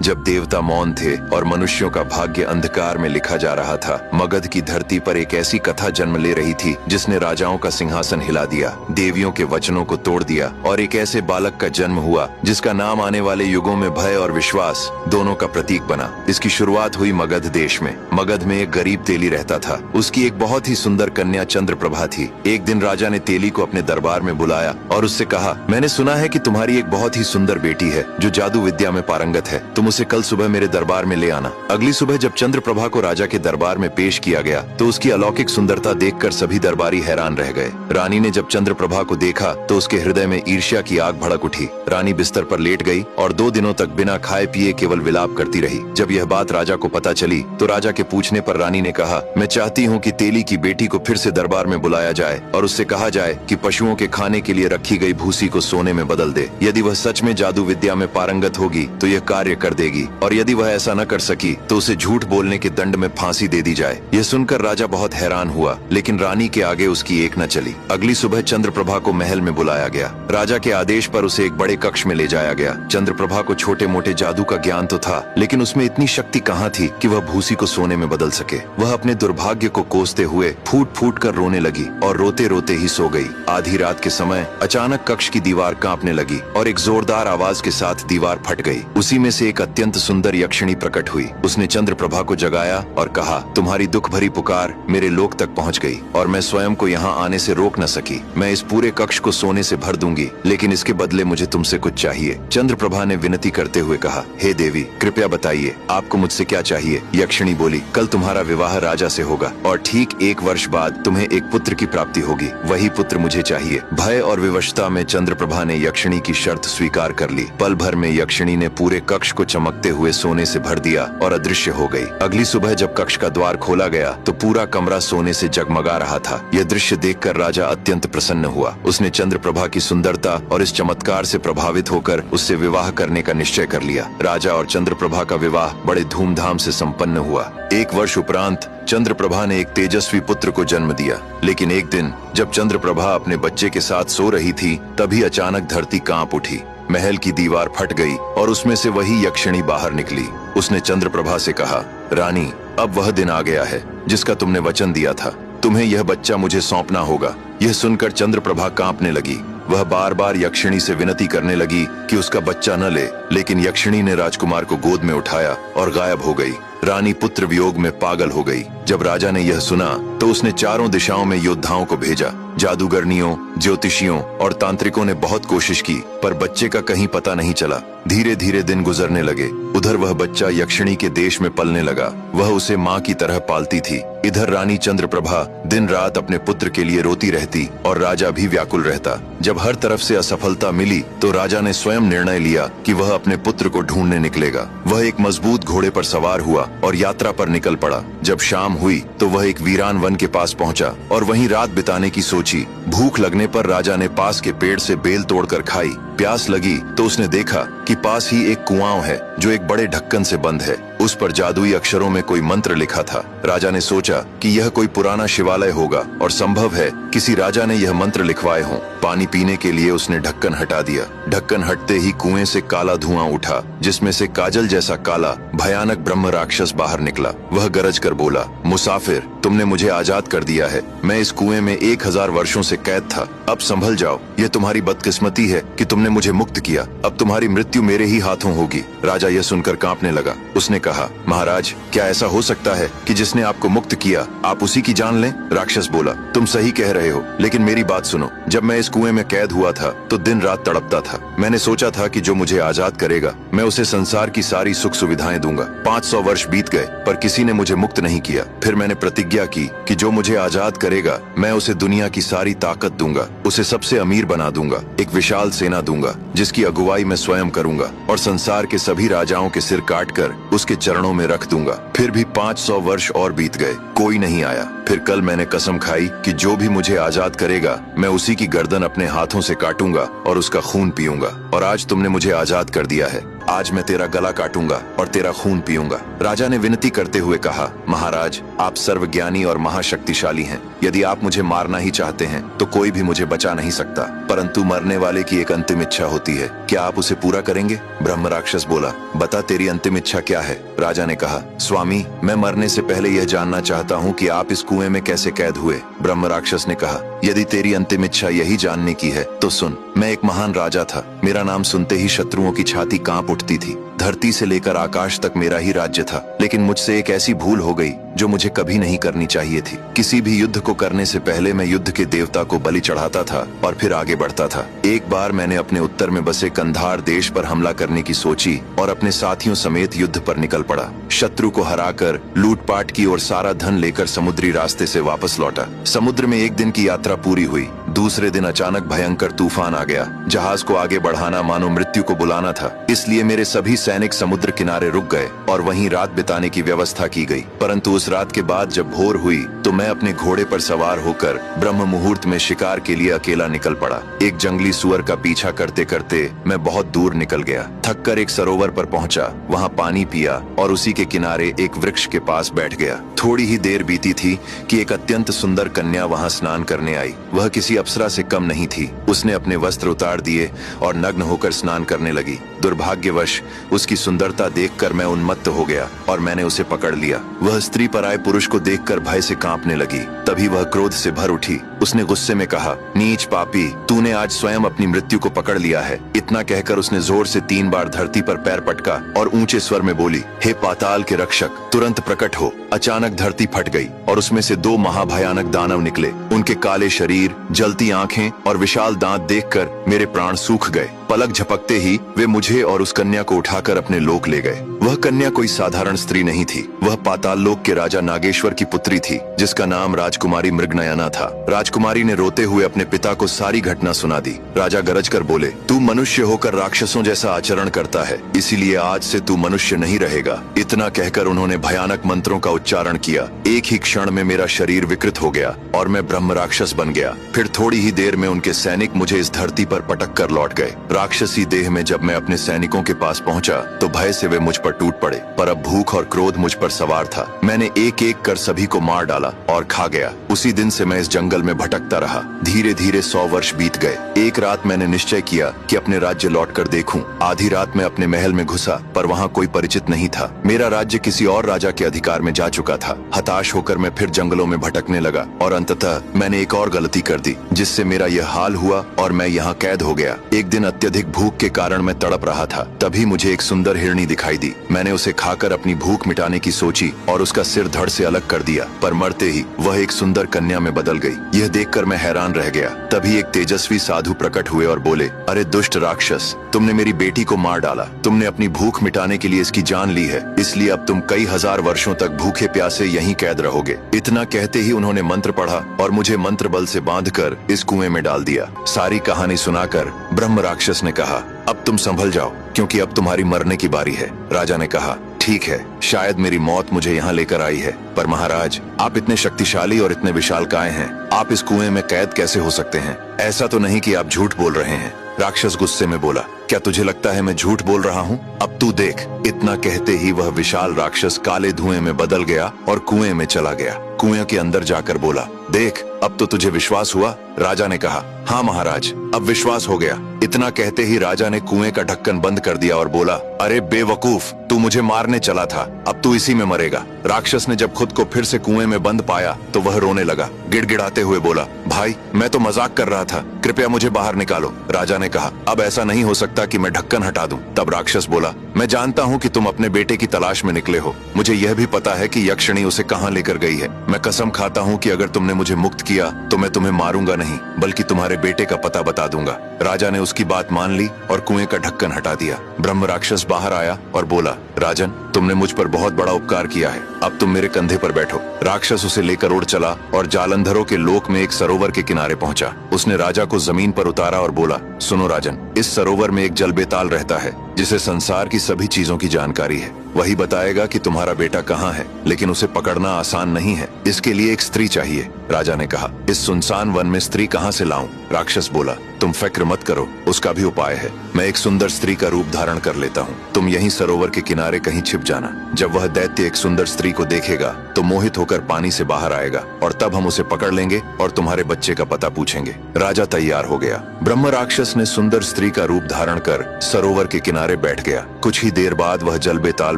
जब देवता मौन थे और मनुष्यों का भाग्य अंधकार में लिखा जा रहा था, मगध की धरती पर एक ऐसी कथा जन्म ले रही थी जिसने राजाओं का सिंहासन हिला दिया, देवियों के वचनों को तोड़ दिया और एक ऐसे बालक का जन्म हुआ जिसका नाम आने वाले युगों में भय और विश्वास दोनों का प्रतीक बना। इसकी शुरुआत हुई मगध देश में। मगध में एक गरीब तेली रहता था। उसकी एक बहुत ही सुंदर कन्या चंद्रप्रभा थी। एक दिन राजा ने तेली को अपने दरबार में बुलाया और उससे कहा, मैंने सुना है कि तुम्हारी एक बहुत ही सुंदर बेटी है जो जादू विद्या में पारंगत है। तुम उसे कल सुबह मेरे दरबार में ले आना। अगली सुबह जब चंद्रप्रभा को राजा के दरबार में पेश किया गया तो उसकी अलौकिक सुंदरता देखकर सभी दरबारी हैरान रह गए। रानी ने जब चंद्रप्रभा को देखा तो उसके हृदय में ईर्ष्या की आग भड़क उठी। रानी बिस्तर पर लेट गई और 2 दिनों तक बिना खाए पिए केवल विलाप करती रही। जब यह बात राजा को पता चली तो राजा के पूछने पर रानी ने कहा, मैं चाहती हूँ कि तेली की बेटी को फिर से दरबार में बुलाया जाए और उससे कहा जाए कि पशुओं के खाने के लिए रखी गई भूसी को सोने में बदल दे। यदि वह सच में जादू विद्या में पारंगत होगी तो यह कार्य कर देगी और यदि वह ऐसा न कर सकी तो उसे झूठ बोलने के दंड में फांसी दे दी जाए। यह सुनकर राजा बहुत हैरान हुआ, लेकिन रानी के आगे उसकी एक न चली। अगली सुबह चंद्रप्रभा को महल में बुलाया गया। राजा के आदेश पर उसे एक बड़े कक्ष में ले जाया गया। चंद्रप्रभा को छोटे मोटे जादू का ज्ञान तो था, लेकिन उसमें इतनी शक्ति कहाँ थी कि वह भूसी को सोने में बदल सके। वह अपने दुर्भाग्य को कोसते हुए फूट फूट कर रोने लगी और रोते रोते ही सो गई। आधी रात के समय अचानक कक्ष की दीवार कांपने लगी और एक जोरदार आवाज के साथ दीवार फट गई। उसी में से एक अत्यंत सुंदर यक्षिणी प्रकट हुई। उसने चंद्रप्रभा को जगाया और कहा, तुम्हारी दुख भरी पुकार मेरे लोक तक पहुंच गई और मैं स्वयं को यहाँ आने से रोक न सकी। मैं इस पूरे कक्ष को सोने से भर दूंगी, लेकिन इसके बदले मुझे तुमसे कुछ चाहिए। चंद्रप्रभा ने विनती करते हुए कहा, हे देवी, कृपया बताइए आपको मुझसे क्या चाहिए। यक्षिणी बोली, कल तुम्हारा विवाह राजा से होगा और ठीक 1 वर्ष बाद तुम्हें एक पुत्र की प्राप्ति होगी। वही पुत्र मुझे चाहिए। भय और विवशता में चंद्रप्रभा ने यक्षिणी की शर्त स्वीकार कर ली। पल भर में यक्षिणी ने पूरे कक्ष को चमकते हुए सोने से भर दिया और अदृश्य हो गई। अगली सुबह जब कक्ष का द्वार खोला गया तो पूरा कमरा सोने से जगमगा रहा था। यह दृश्य देखकर राजा अत्यंत प्रसन्न हुआ। उसने चंद्रप्रभा की सुंदरता और इस चमत्कार से प्रभावित होकर उससे विवाह करने का निश्चय कर लिया। राजा और चंद्रप्रभा का विवाह बड़े धूमधाम से संपन्न हुआ। 1 वर्ष उपरांत चंद्रप्रभा ने एक तेजस्वी पुत्र को जन्म दिया। लेकिन एक दिन जब चंद्रप्रभा अपने बच्चे के साथ सो रही थी तभी अचानक धरती कांप उठी। महल की दीवार फट गई और उसमें से वही यक्षिणी बाहर निकली। उसने चंद्रप्रभा से कहा, रानी, अब वह दिन आ गया है जिसका तुमने वचन दिया था। तुम्हें यह बच्चा मुझे सौंपना होगा। यह सुनकर चंद्रप्रभा कांपने लगी। वह बार बार यक्षिणी से विनती करने लगी कि उसका बच्चा न ले, लेकिन यक्षिणी ने राजकुमार को गोद में उठाया और गायब हो गई। रानी पुत्र वियोग में पागल हो गई। जब राजा ने यह सुना तो उसने चारों दिशाओं में योद्धाओं को भेजा। जादूगरनियों, ज्योतिषियों और तांत्रिकों ने बहुत कोशिश की, पर बच्चे का कहीं पता नहीं चला। धीरे धीरे दिन गुजरने लगे। उधर वह बच्चा यक्षिणी के देश में पलने लगा। वह उसे माँ की तरह पालती थी। इधर रानी चंद्रप्रभा दिन रात अपने पुत्र के लिए रोती रहती और राजा भी व्याकुल रहता। जब हर तरफ से असफलता मिली तो राजा ने स्वयं निर्णय लिया कि वह अपने पुत्र को ढूंढने निकलेगा। वह एक मजबूत घोड़े पर सवार हुआ और यात्रा पर निकल पड़ा। जब शाम हुई तो वह एक वीरान वन के पास पहुंचा और वहीं रात बिताने की सोची। भूख लगने पर राजा ने पास के पेड़ से बेल तोड़कर खाई। प्यास लगी तो उसने देखा कि पास ही एक कुआं है जो एक बड़े ढक्कन से बंद है। उस पर जादुई अक्षरों में कोई मंत्र लिखा था। राजा ने सोचा कि यह कोई पुराना शिवालय होगा और संभव है किसी राजा ने यह मंत्र लिखवाए हों। पानी पीने के लिए उसने ढक्कन हटा दिया। ढक्कन हटते ही कुएं से काला धुआं उठा, जिसमें से काजल जैसा काला भयानक ब्रह्म राक्षस बाहर निकला। वह गरज कर बोला, मुसाफिर, तुमने मुझे आजाद कर दिया है। मैं इस कुएं में 1000 वर्षों से कैद था। अब संभल जाओ। यह तुम्हारी बदकिस्मती है कि तुमने मुझे मुक्त किया। अब तुम्हारी मृत्यु मेरे ही हाथों होगी। राजा यह सुनकर कांपने लगा। उसने कहा, महाराज, क्या ऐसा हो सकता है कि जिसने आपको मुक्त किया आप उसी की जान लें? राक्षस बोला, तुम सही कह रहे हो, लेकिन मेरी बात सुनो। जब मैं इस कुएं में कैद हुआ था तो दिन रात तड़पता था। मैंने सोचा था कि जो मुझे आजाद करेगा मैं उसे संसार की सारी सुख सुविधाएं दूंगा। 500 वर्ष बीत गए पर किसी ने मुझे मुक्त नहीं किया। फिर मैंने प्रतिज्ञा की कि जो मुझे आजाद करेगा मैं उसे दुनिया की सारी ताकत दूंगा, उसे सबसे अमीर बना दूंगा, एक विशाल सेना दूंगा जिसकी अगुवाई मैं स्वयं करूंगा और संसार के सभी राजाओं के सिर काटकर उसके चरणों में रख दूंगा। फिर भी 500 वर्ष और बीत गए, कोई नहीं आया। फिर कल मैंने कसम खाई कि जो भी मुझे आजाद करेगा मैं उसी की गर्दन अपने हाथों से काटूंगा और उसका खून पीऊंगा। और आज तुमने मुझे आजाद कर दिया है। आज मैं तेरा गला काटूंगा और तेरा खून पीऊंगा। राजा ने विनती करते हुए कहा, महाराज, आप सर्वज्ञानी और महाशक्तिशाली हैं। यदि आप मुझे मारना ही चाहते हैं तो कोई भी मुझे बचा नहीं सकता, परंतु मरने वाले की एक अंतिम इच्छा होती है, क्या आप उसे पूरा करेंगे? ब्रह्म राक्षस बोला, बता तेरी अंतिम इच्छा क्या है? राजा ने कहा, स्वामी, मैं मरने से पहले यह जानना चाहता हूँ कि आप इस कुएं में कैसे कैद हुए। ब्रह्म राक्षस ने कहा, यदि तेरी अंतिम इच्छा यही जानने की है तो सुन। मैं एक महान राजा था। मेरा नाम सुनते ही शत्रुओं की छाती कांप उठती थी। धरती से लेकर आकाश तक मेरा ही राज्य था, लेकिन मुझसे एक ऐसी भूल हो गई जो मुझे कभी नहीं करनी चाहिए थी। किसी भी युद्ध को करने से पहले मैं युद्ध के देवता को बलि चढ़ाता था और फिर आगे बढ़ता था। एक बार मैंने अपने उत्तर में बसे कंधार देश पर हमला करने की सोची और अपने साथियों समेत युद्ध पर निकल पड़ा। शत्रु को हराकर लूटपाट की और सारा धन लेकर समुद्री रास्ते से वापस लौटा। समुद्र में एक दिन की यात्रा पूरी हुई। दूसरे दिन अचानक भयंकर तूफान आ गया। जहाज को आगे बढ़ाना मानो मृत्यु को बुलाना था, इसलिए मेरे सभी सैनिक समुद्र किनारे रुक गए और वहीं रात बिताने की व्यवस्था की गई। परंतु उस रात के बाद जब भोर हुई तो मैं अपने घोड़े पर सवार होकर ब्रह्म मुहूर्त में शिकार के लिए अकेला निकल पड़ा। एक जंगली सुअर का पीछा करते करते मैं बहुत दूर निकल गया। थककर एक सरोवर पर पहुंचा, वहां पानी पिया और उसी के किनारे एक वृक्ष के पास बैठ गया। थोड़ी ही देर बीती थी कि एक अत्यंत सुंदर कन्या वहां स्नान करने आई। वह किसी अप्सरा से कम नहीं थी। उसने अपने वस्त्र उतार दिए और नग्न होकर स्नान करने लगी। दुर्भाग्यवश उसकी सुंदरता देखकर मैं उन्मत्त हो गया और मैंने उसे पकड़ लिया। वह स्त्री पराये पुरुष को देखकर भय से कांपने लगी। तभी वह क्रोध से भर उठी। उसने गुस्से में कहा, नीच पापी, तूने आज स्वयं अपनी मृत्यु को पकड़ लिया है। इतना कहकर उसने जोर से 3 बार धरती पर पैर पटका और ऊंचे स्वर में बोली, हे पाताल के रक्षक, तुरंत प्रकट हो। अचानक धरती फट गई और उसमें से 2 महाभयानक दानव निकले। उनके काले शरीर, जलती आंखें और विशाल दांत देखकर मेरे प्राण सूख गए। पलक झपकते ही वे मुझे और उस कन्या को उठाकर अपने लोक ले गए। वह कन्या कोई साधारण स्त्री नहीं थी। वह पाताल लोक के राजा नागेश्वर की पुत्री थी, जिसका नाम राजकुमारी मृगनयना था। राजकुमारी ने रोते हुए अपने पिता को सारी घटना सुना दी। राजा गरज कर बोले, तू मनुष्य होकर राक्षसों जैसा आचरण करता है, इसीलिए आज से तू मनुष्य नहीं रहेगा। इतना कहकर उन्होंने भयानक मंत्रों का उच्चारण किया। एक ही क्षण में मेरा शरीर विकृत हो गया और मैं ब्रह्म राक्षस बन गया। फिर थोड़ी ही देर में उनके सैनिक मुझे इस धरती पर पटक कर लौट गए। राक्षसी देह में जब मैं अपने सैनिकों के पास पहुंचा तो भय से वे मुझ पर टूट पड़े, पर अब भूख और क्रोध मुझ पर सवार था। मैंने एक एक कर सभी को मार डाला और खा गया। उसी दिन से मैं इस जंगल में भटकता रहा। धीरे धीरे 100 वर्ष बीत गए। एक रात मैंने निश्चय किया कि अपने राज्य लौट कर देखूं। आधी रात में अपने महल में घुसा, पर वहाँ कोई परिचित नहीं था। मेरा राज्य किसी और राजा के अधिकार में जा चुका था। हताश होकर मैं फिर जंगलों में भटकने लगा और अंततः मैंने एक और गलती कर दी, जिससे मेरा यह हाल हुआ और मैं यहाँ कैद हो गया। एक दिन अत्यधिक भूख के कारण मैं तड़प रहा था। तभी मुझे एक सुंदर हिरनी दिखाई दी। मैंने उसे खाकर अपनी भूख मिटाने की सोची और उसका सिर धड़ से अलग कर दिया, पर मरते ही वह एक सुंदर कन्या में बदल गई। यह देखकर मैं हैरान रह गया। तभी एक तेजस्वी साधु प्रकट हुए और बोले, अरे दुष्ट राक्षस, तुमने मेरी बेटी को मार डाला। तुमने अपनी भूख मिटाने के लिए इसकी जान ली है, इसलिए अब तुम कई हजार वर्षों तक भूखे प्यासे यहीं कैद रहोगे। इतना कहते ही उन्होंने मंत्र पढ़ा और मुझे मंत्र बल से बांधकर इस कुएं में डाल दिया। सारी कहानी सुनाकर ब्रह्म राक्षस ने कहा, अब तुम संभल जाओ, क्योंकि अब तुम्हारी मरने की बारी है। राजा ने कहा, ठीक है, शायद मेरी मौत मुझे यहाँ लेकर आई है, पर महाराज, आप इतने शक्तिशाली और इतने विशालकाय हैं, आप इस कुएं में कैद कैसे हो सकते हैं? ऐसा तो नहीं कि आप झूठ बोल रहे हैं। राक्षस गुस्से में बोला, क्या तुझे लगता है मैं झूठ बोल रहा हूँ? अब तू देख। इतना कहते ही वह विशाल राक्षस काले धुएं में बदल गया और कुएं में चला गया। कुएं के अंदर जाकर बोला, देख, अब तो तुझे विश्वास हुआ? राजा ने कहा, हाँ महाराज, अब विश्वास हो गया। इतना कहते ही राजा ने कुएं का ढक्कन बंद कर दिया और बोला, अरे बेवकूफ, तू मुझे मारने चला था, अब तू इसी में मरेगा। राक्षस ने जब खुद को फिर से कुएं में बंद पाया तो वह रोने लगा। गिड़गिड़ाते हुए बोला, भाई, मैं तो मजाक कर रहा था, कृपया मुझे बाहर निकालो। राजा ने कहा, अब ऐसा नहीं हो सकता कि मैं ढक्कन हटा दूं। तब राक्षस बोला, मैं जानता हूं कि तुम अपने बेटे की तलाश में निकले हो। मुझे यह भी पता है कि यक्षिणी उसे कहां लेकर गई है। मैं कसम खाता हूं कि अगर तुमने मुझे मुक्त किया तो मैं तुम्हें मारूंगा नहीं, बल्कि तुम्हारे बेटे का पता बता दूंगा। राजा ने उसकी बात मान ली और कुएं का ढक्कन हटा दिया। ब्रह्म राक्षस बाहर आया और बोला, राजन, तुमने मुझ पर बहुत बड़ा उपकार किया है, अब तुम मेरे कंधे पर बैठो। राक्षस उसे लेकर उड़ चला और जालंधरों के लोक में एक सरोवर के किनारे पहुंचा। उसने राजा को जमीन पर उतारा और बोला, सुनो राजन, इस सरोवर में एक जलबेताल रहता है, जिसे संसार की सभी चीजों की जानकारी है। वही बताएगा कि तुम्हारा बेटा कहाँ है, लेकिन उसे पकड़ना आसान नहीं है। इसके लिए एक स्त्री चाहिए। राजा ने कहा, इस सुनसान वन में स्त्री कहाँ से लाऊं? राक्षस बोला, तुम फिक्र मत करो, उसका भी उपाय है। मैं एक सुंदर स्त्री का रूप धारण कर लेता हूँ, तुम यहीं सरोवर के किनारे कहीं छिप जाना। जब वह दैत्य एक सुंदर स्त्री को देखेगा तो मोहित होकर पानी से बाहर आएगा और तब हम उसे पकड़ लेंगे और तुम्हारे बच्चे का पता पूछेंगे। राजा तैयार हो गया। ब्रह्म राक्षस ने सुंदर स्त्री का रूप धारण कर सरोवर के किनारे बैठ गया। कुछ ही देर बाद वह जल बेताल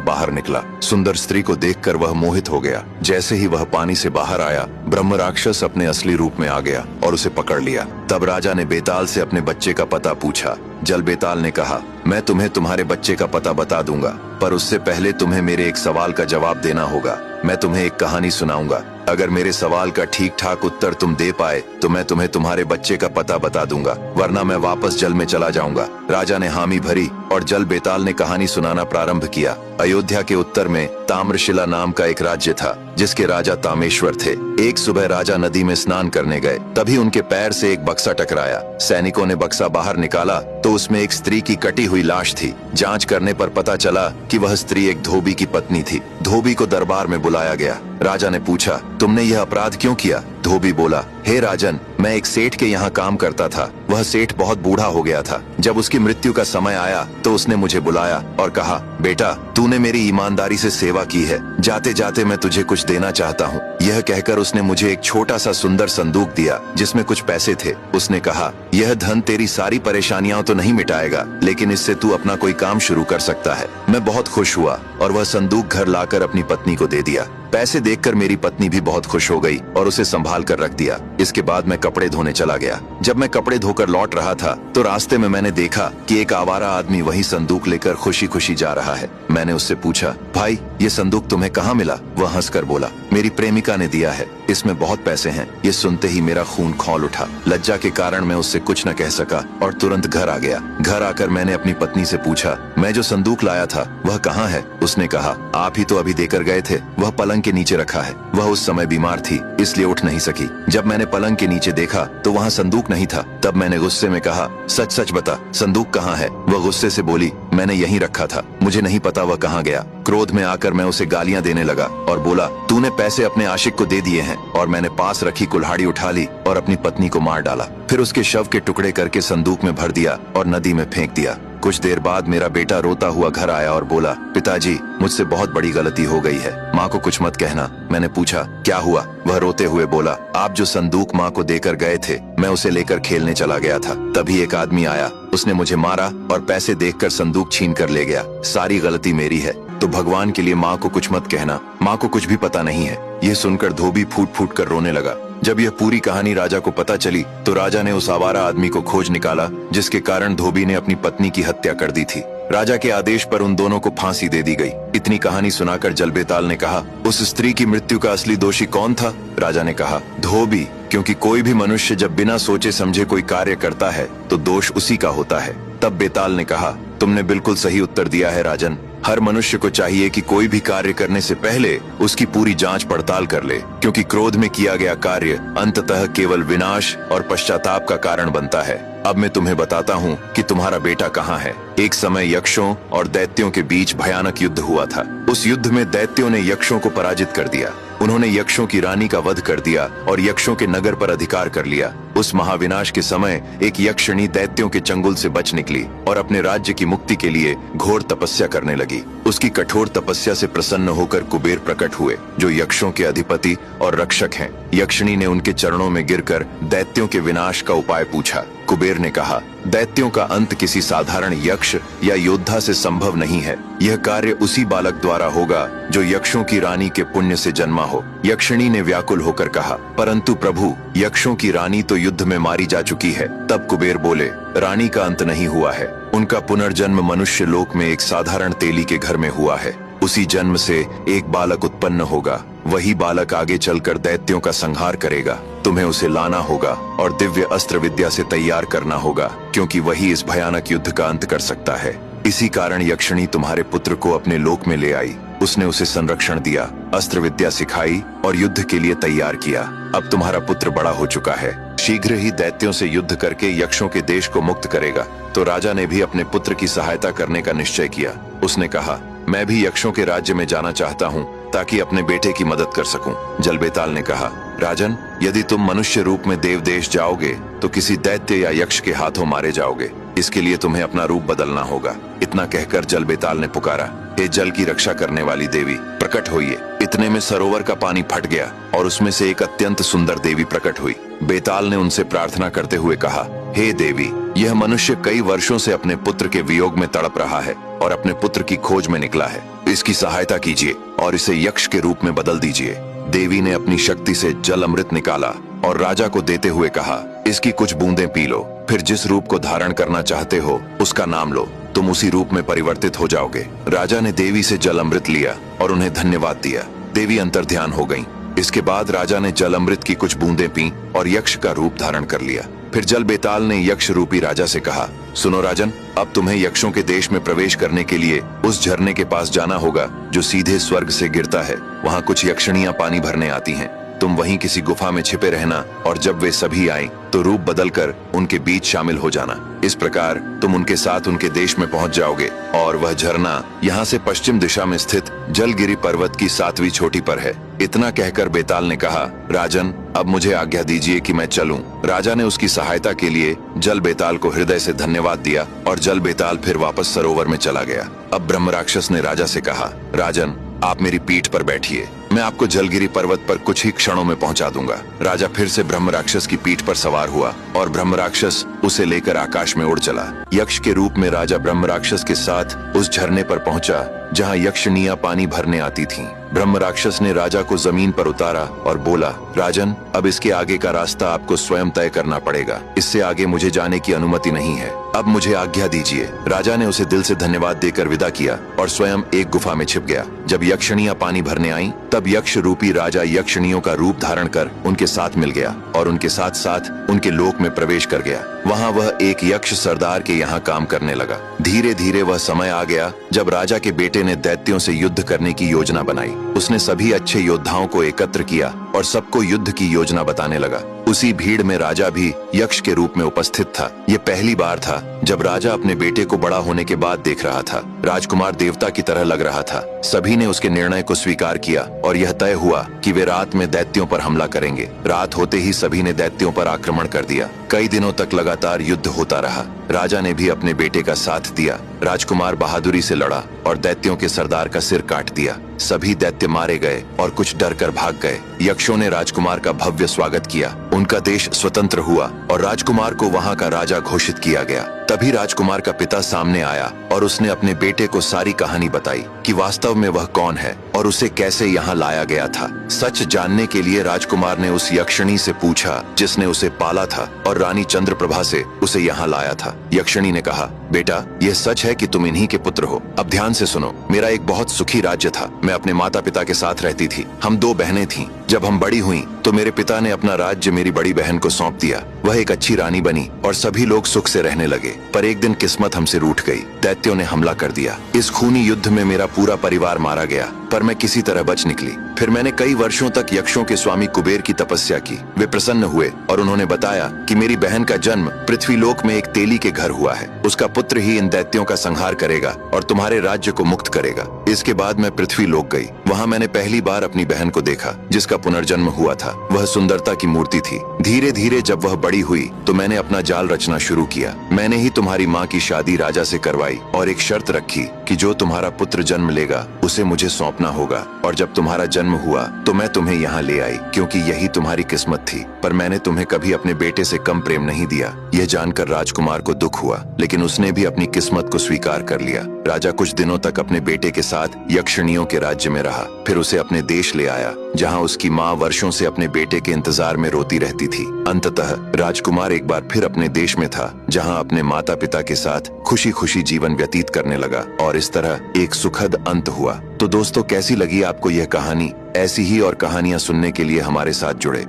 बाहर निकला। सुंदर स्त्री को देखकर वह मोहित हो गया। जैसे ही वह पानी से बाहर आया, ब्रह्म राक्षस अपने असली रूप में आ गया और उसे पकड़ लिया। तब राजा ने बेताल से अपने बच्चे का पता पूछा। जल बेताल ने कहा, मैं तुम्हें तुम्हारे बच्चे का पता बता दूंगा, पर उससे पहले तुम्हें मेरे एक सवाल का जवाब देना होगा। मैं तुम्हें एक कहानी सुनाऊंगा। अगर मेरे सवाल का ठीक ठाक उत्तर तुम दे पाए तो मैं तुम्हें तुम्हारे बच्चे का पता बता दूंगा, वरना मैं वापस जल में चला जाऊंगा। राजा ने हामी भरी और जल बेताल ने कहानी सुनाना प्रारंभ किया। अयोध्या के उत्तर में ताम्रशिला नाम का एक राज्य था, जिसके राजा तामेश्वर थे। एक सुबह राजा नदी में स्नान करने गए, तभी उनके पैर से एक बक्सा टकराया। सैनिकों ने बक्सा बाहर निकाला तो उसमें एक स्त्री की कटी हुई लाश थी। जांच करने पर पता चला कि वह स्त्री एक धोबी की पत्नी थी। धोबी को दरबार में बुलाया गया। राजा ने पूछा, तुमने यह अपराध क्यों किया? धोबी बोला, हे राजन, मैं एक सेठ के यहाँ काम करता था। वह सेठ बहुत बूढ़ा हो गया था। जब उसकी मृत्यु का समय आया तो उसने मुझे बुलाया और कहा, बेटा, तूने मेरी ईमानदारी से सेवा की है, जाते जाते मैं तुझे कुछ देना चाहता हूँ। यह कहकर उसने मुझे एक छोटा सा सुंदर संदूक दिया जिसमें कुछ पैसे थे। उसने कहा, यह धन तेरी सारी परेशानियां तो नहीं मिटाएगा, लेकिन इससे तू अपना कोई काम शुरू कर सकता है। मैं बहुत खुश हुआ और वह संदूक घर लाकर अपनी पत्नी को दे दिया। पैसे देखकर मेरी पत्नी भी बहुत खुश हो गई और उसे संभाल कर रख दिया। इसके बाद मैं कपड़े धोने चला गया। जब मैं कपड़े धोकर लौट रहा था तो रास्ते में मैंने देखा कि एक आवारा आदमी वही संदूक लेकर खुशी खुशी जा रहा है। मैंने उससे पूछा, भाई, ये संदूक तुम्हें कहाँ मिला? वह हंसकर बोला, मेरी प्रेमिका ने दिया है, इसमें बहुत पैसे हैं। ये सुनते ही मेरा खून खौल उठा। लज्जा के कारण मैं उससे कुछ न कह सका और तुरंत घर आ गया। घर आकर मैंने अपनी पत्नी से पूछा, मैं जो संदूक लाया था वह कहाँ है? उसने कहा, आप ही तो अभी देकर गए थे, वह पलंग के नीचे रखा है। वह उस समय बीमार थी, इसलिए उठ नहीं सकी। जब मैंने पलंग के नीचे देखा तो वहाँ संदूक नहीं था। तब मैंने गुस्से में कहा, सच सच बता, संदूक कहाँ है? वह गुस्से से बोली, मैंने यहीं रखा था, मुझे नहीं पता वह कहाँ गया। क्रोध में आकर मैं उसे गालियां देने लगा और बोला, तूने पैसे अपने आशिक को दे दिए हैं। और मैंने पास रखी कुल्हाड़ी उठा ली और अपनी पत्नी को मार डाला। फिर उसके शव के टुकड़े करके संदूक में भर दिया और नदी में फेंक दिया। कुछ देर बाद मेरा बेटा रोता हुआ घर आया और बोला, पिताजी, मुझसे बहुत बड़ी गलती हो गई है, माँ को कुछ मत कहना। मैंने पूछा, क्या हुआ? वह रोते हुए बोला, आप जो संदूक माँ को देकर गए थे, मैं उसे लेकर खेलने चला गया था। तभी एक आदमी आया, उसने मुझे मारा और पैसे देखकर संदूक छीन कर ले गया। सारी गलती मेरी है, तो भगवान के लिए माँ को कुछ मत कहना, माँ को कुछ भी पता नहीं है। यह सुनकर धोबी फूट फूट कर रोने लगा। जब यह पूरी कहानी राजा को पता चली तो राजा ने उस आवारा आदमी को खोज निकाला, जिसके कारण धोबी ने अपनी पत्नी की हत्या कर दी थी। राजा के आदेश पर उन दोनों को फांसी दे दी गई। इतनी कहानी सुनाकर जल बेताल ने कहा, उस स्त्री की मृत्यु का असली दोषी कौन था? राजा ने कहा, धोबी, क्योंकि कोई भी मनुष्य जब बिना सोचे समझे कोई कार्य करता है तो दोष उसी का होता है। तब बेताल ने कहा, तुमने बिल्कुल सही उत्तर दिया है राजन। हर मनुष्य को चाहिए कि कोई भी कार्य करने से पहले उसकी पूरी जांच पड़ताल कर ले, क्योंकि क्रोध में किया गया कार्य अंततः केवल विनाश और पश्चाताप का कारण बनता है। अब मैं तुम्हें बताता हूँ कि तुम्हारा बेटा कहाँ है। एक समय यक्षों और दैत्यों के बीच भयानक युद्ध हुआ था। उस युद्ध में दैत्यों ने यक्षों को पराजित कर दिया। उन्होंने यक्षों की रानी का वध कर दिया और यक्षों के नगर पर अधिकार कर लिया। उस महाविनाश के समय एक यक्षिणी दैत्यों के चंगुल से बच निकली और अपने राज्य की मुक्ति के लिए घोर तपस्या करने लगी। उसकी कठोर तपस्या से प्रसन्न होकर कुबेर प्रकट हुए, जो यक्षों के अधिपति और रक्षक हैं। यक्षिणी ने उनके चरणों में गिरकर दैत्यों के विनाश का उपाय पूछा। कुबेर ने कहा, दैत्यों का अंत किसी साधारण यक्ष या योद्धा से संभव नहीं है। यह कार्य उसी बालक द्वारा होगा जो यक्षों की रानी के पुण्य से जन्मा हो। यक्षिणी ने व्याकुल होकर कहा, परंतु प्रभु, यक्षों की रानी तो युद्ध में मारी जा चुकी है। तब कुबेर बोले, रानी का अंत नहीं हुआ है, उनका पुनर्जन्म मनुष्य लोक में एक साधारण तेली के घर में हुआ है। उसी जन्म से एक बालक उत्पन्न होगा। वही बालक आगे चलकर दैत्यों का संहार करेगा। तुम्हें उसे लाना होगा और दिव्य अस्त्र विद्या से तैयार करना होगा, क्योंकि वही इस भयानक युद्ध का अंत कर सकता है। इसी कारण यक्षिणी तुम्हारे पुत्र को अपने लोक में ले आई। उसने उसे संरक्षण दिया, अस्त्र विद्या सिखाई और युद्ध के लिए तैयार किया। अब तुम्हारा पुत्र बड़ा हो चुका है, शीघ्र ही दैत्यों से युद्ध करके यक्षों के देश को मुक्त करेगा। तो राजा ने भी अपने पुत्र की सहायता करने का निश्चय किया। उसने कहा, मैं भी यक्षों के राज्य में जाना चाहता हूँ ताकि अपने बेटे की मदद कर सकूं। जल बेताल ने कहा, राजन, यदि तुम मनुष्य रूप में देव देश जाओगे तो किसी दैत्य या यक्ष के हाथों मारे जाओगे। इसके लिए तुम्हें अपना रूप बदलना होगा। इतना कहकर जल बेताल ने पुकारा, हे जल की रक्षा करने वाली देवी, प्रकट होइए। इतने में सरोवर का पानी फट गया और उसमें से एक अत्यंत सुंदर देवी प्रकट हुई। बेताल ने उनसे प्रार्थना करते हुए कहा, हे देवी, यह मनुष्य कई वर्षों से अपने पुत्र के वियोग में तड़प रहा है और अपने पुत्र की खोज में निकला है। इसकी सहायता कीजिए और इसे यक्ष के रूप में बदल दीजिए। देवी ने अपनी शक्ति से जल अमृत निकाला और राजा को देते हुए कहा, इसकी कुछ बूंदें पी लो, फिर जिस रूप को धारण करना चाहते हो उसका नाम लो, तुम उसी रूप में परिवर्तित हो जाओगे। राजा ने देवी से जल अमृत लिया और उन्हें धन्यवाद दिया। देवी अंतर्ध्यान हो गईं। इसके बाद राजा ने जल अमृत की कुछ बूंदें पी और यक्ष का रूप धारण कर लिया। फिर जल बेताल ने यक्ष रूपी राजा से कहा, सुनो राजन, अब तुम्हें यक्षों के देश में प्रवेश करने के लिए उस झरने के पास जाना होगा जो सीधे स्वर्ग से गिरता है। वहाँ कुछ यक्षिणियां पानी भरने आती हैं। तुम वहीं किसी गुफा में छिपे रहना और जब वे सभी आए तो रूप बदलकर उनके बीच शामिल हो जाना। इस प्रकार तुम उनके साथ उनके देश में पहुंच जाओगे और वह झरना यहाँ से पश्चिम दिशा में स्थित जलगिरी पर्वत की 7वीं चोटी पर है। इतना कहकर बेताल ने कहा, राजन, अब मुझे आज्ञा दीजिए कि मैं चलूं। राजा ने उसकी सहायता के लिए जल बेताल को हृदय से धन्यवाद दिया और जल बेताल फिर वापस सरोवर में चला गया। अब ब्रह्म राक्षस ने राजा से कहा, राजन, आप मेरी पीठ पर बैठिए, मैं आपको जलगिरी पर्वत पर कुछ ही क्षणों में पहुंचा दूंगा। राजा फिर से ब्रह्म राक्षस की पीठ पर सवार हुआ और ब्रह्म राक्षस उसे लेकर आकाश में उड़ चला। यक्ष के रूप में राजा ब्रह्म राक्षस के साथ उस झरने पर पहुंचा जहां यक्षिणियां पानी भरने आती थीं। ब्रह्म राक्षस ने राजा को जमीन पर उतारा और बोला, राजन, अब इसके आगे का रास्ता आपको स्वयं तय करना पड़ेगा। इससे आगे मुझे जाने की अनुमति नहीं है। अब मुझे आज्ञा दीजिए। राजा ने उसे दिल से धन्यवाद देकर विदा किया और स्वयं एक गुफा में छिप गया। जब यक्षिणियां पानी भरने आईं, तब यक्ष रूपी राजा यक्षिणियों का रूप धारण कर उनके साथ मिल गया और उनके साथ साथ उनके लोक में प्रवेश कर गया। वहाँ वह एक यक्ष सरदार के यहाँ काम करने लगा। धीरे धीरे वह समय आ गया जब राजा के बेटे ने दैत्यों से युद्ध करने की योजना बनाई। उसने सभी अच्छे योद्धाओं को एकत्र किया और सबको युद्ध की योजना बताने लगा। उसी भीड़ में राजा भी यक्ष के रूप में उपस्थित था। ये पहली बार था जब राजा अपने बेटे को बड़ा होने के बाद देख रहा था। राजकुमार देवता की तरह लग रहा था। सभी ने उसके निर्णय को स्वीकार किया और यह तय हुआ कि वे रात में दैत्यों पर हमला करेंगे। रात होते ही सभी ने दैत्यों पर आक्रमण कर दिया। कई दिनों तक लगातार युद्ध होता रहा। राजा ने भी अपने बेटे का साथ दिया। राजकुमार बहादुरी से लड़ा और दैत्यों के सरदार का सिर काट दिया। सभी दैत्य मारे गए और कुछ डर कर भाग गए। यक्षों ने राजकुमार का भव्य स्वागत किया। उनका देश स्वतंत्र हुआ और राजकुमार को वहाँ का राजा घोषित किया गया। तभी राजकुमार का पिता सामने आया और उसने अपने बेटे को सारी कहानी बताई कि वास्तव में वह कौन है और उसे कैसे यहाँ लाया गया था। सच जानने के लिए राजकुमार ने उस यक्षिणी से पूछा जिसने उसे पाला था और रानी चंद्रप्रभा से उसे यहाँ लाया था। यक्षिणी ने कहा, बेटा, यह सच है कि तुम इन्हीं के पुत्र हो। अब ध्यान से सुनो। मेरा एक बहुत सुखी राज्य था। मैं अपने माता पिता के साथ रहती थी। हम 2 बहनें थीं। जब हम बड़ी हुईं, तो मेरे पिता ने अपना राज्य मेरी बड़ी बहन को सौंप दिया। वह एक अच्छी रानी बनी और सभी लोग सुख से रहने लगे। पर एक दिन किस्मत हमसे रूठ गई। दैत्यों ने हमला कर दिया। इस खूनी युद्ध में मेरा पूरा परिवार मारा गया, पर मैं किसी तरह बच निकली। फिर मैंने कई वर्षों तक यक्षों के स्वामी कुबेर की तपस्या की। वे प्रसन्न हुए और उन्होंने बताया कि मेरी बहन का जन्म पृथ्वीलोक में एक तेली के घर हुआ है। उसका पुत्र ही इन दैत्यों का संहार करेगा और तुम्हारे राज्य को मुक्त करेगा। इसके बाद मैं पृथ्वीलोक गई। वहाँ मैंने पहली बार अपनी बहन को देखा जिसका पुनर्जन्म हुआ था। वह सुंदरता की मूर्ति थी। धीरे धीरे जब वह बड़ी हुई तो मैंने अपना जाल रचना शुरू किया। मैंने ही तुम्हारी माँ की शादी राजा से करवाई और एक शर्त रखी कि जो तुम्हारा पुत्र जन्म लेगा उसे मुझे सौंपना होगा। और जब तुम्हारा जन्म हुआ तो मैं तुम्हें यहाँ ले आई, क्योंकि यही तुम्हारी किस्मत थी। पर मैंने तुम्हें कभी अपने बेटे से कम प्रेम नहीं दिया। यह जानकर राजकुमार को दुख हुआ, लेकिन उसने भी अपनी किस्मत को स्वीकार कर लिया। राजा कुछ दिनों तक अपने बेटे के साथ यक्षिणियों के राज्य में रहा। फिर उसे अपने देश ले आया, जहाँ उसकी माँ वर्षों से अपने बेटे के इंतजार में रोती रहती थी। अंततः राजकुमार एक बार फिर अपने देश में था, जहाँ अपने माता पिता के साथ खुशी खुशी जीवन व्यतीत करने लगा और इस तरह एक सुखद अंत हुआ। तो दोस्तों, कैसी लगी आपको यह कहानी? ऐसी ही और कहानियां सुनने के लिए हमारे साथ जुड़े।